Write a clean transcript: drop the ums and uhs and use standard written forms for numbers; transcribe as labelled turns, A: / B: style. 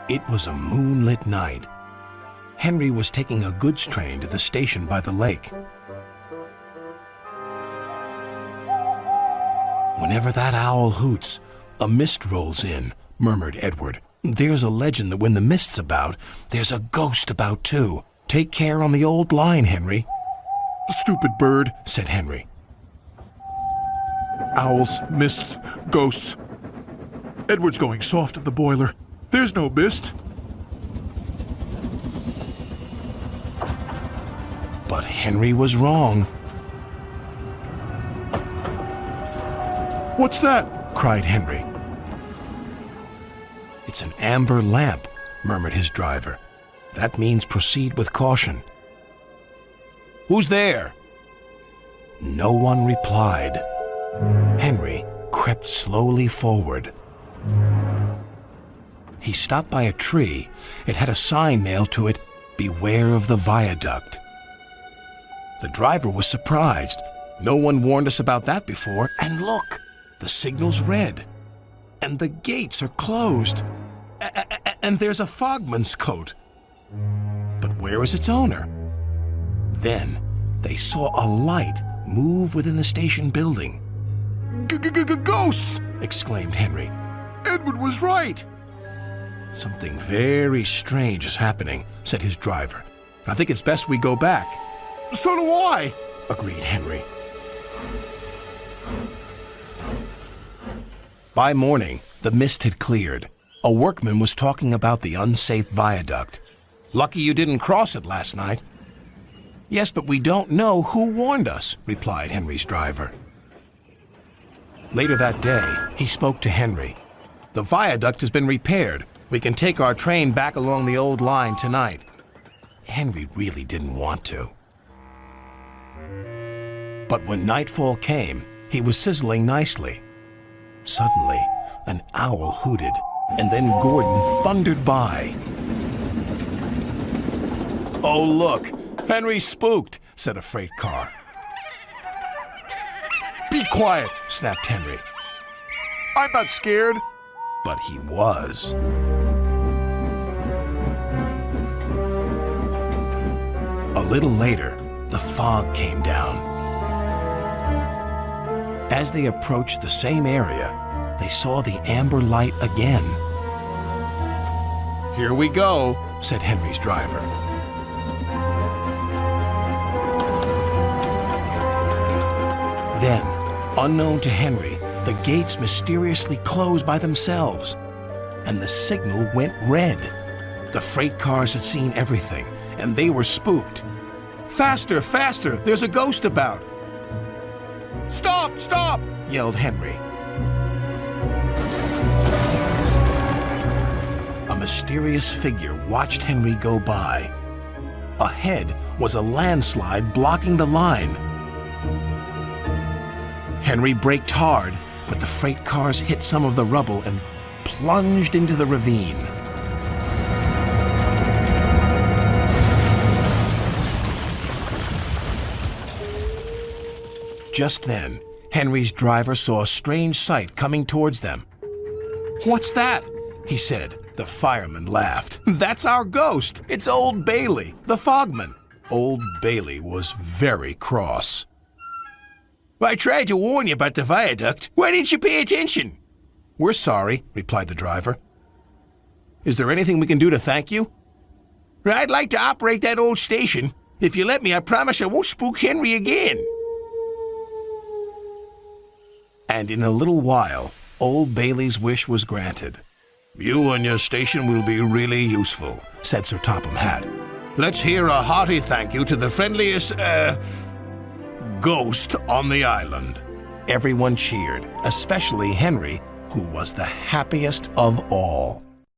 A: It was a moonlit night. Henry was taking a goods train to the station by the lake. "Whenever that owl hoots, a mist rolls in," murmured Edward. "There's a legend that when the mist's about, there's a ghost about too. Take care on the old line, Henry." "Stupid bird," said Henry. "Owls, mists, ghosts. Edward's going soft at the boiler. There's no mist." But Henry was wrong. "What's that?" cried Henry. "It's an amber lamp," murmured his driver. "That means proceed with caution." "Who's there?" No one replied. Henry crept slowly forward. He stopped by a tree. It had a sign nailed to it, "Beware of the viaduct." The driver was surprised. No one warned us about that before. And look, the signal's red. And the gates are closed. And there's a fogman's coat. But where is its owner? Then they saw a light move within the station building. "Ghosts!" exclaimed Henry. "Edward was right." "Something very strange is happening," said his driver. "I think it's best we go back." "So do I," agreed Henry. By morning, the mist had cleared. A workman was talking about the unsafe viaduct. "Lucky you didn't cross it last night." "Yes, but we don't know who warned us," replied Henry's driver. Later that day, he spoke to Henry. "The viaduct has been repaired. We can take our train back along the old line tonight." Henry really didn't want to. But when nightfall came, he was sizzling nicely. Suddenly, an owl hooted, and then Gordon thundered by. "Oh, look, Henry's spooked," said a freight car. "Be quiet," snapped Henry. "I'm not scared." But he was. A little later, the fog came down. As they approached the same area, they saw the amber light again. "Here we go," said Henry's driver. Then, unknown to Henry, the gates mysteriously closed by themselves, and the signal went red. The freight cars had seen everything, and they were spooked. "Faster, faster, there's a ghost about!" "Stop, stop!" yelled Henry. A mysterious figure watched Henry go by. Ahead was a landslide blocking the line. Henry braked hard, but the freight cars hit some of the rubble and plunged into the ravine. Just then, Henry's driver saw a strange sight coming towards them. "What's that?" he said. The fireman laughed. "That's our ghost. It's Old Bailey, the fogman." Old Bailey was very cross. "I tried to warn you about the viaduct. Why didn't you pay attention?" "We're sorry," replied the driver. "Is there anything we can do to thank you?" "I'd like to operate that old station. If you let me, I promise I won't spook Henry again." And in a little while, Old Bailey's wish was granted. "You and your station will be really useful," said Sir Topham Hatt. "Let's hear a hearty thank you to the friendliest, ghost on the island." Everyone cheered, especially Henry, who was the happiest of all.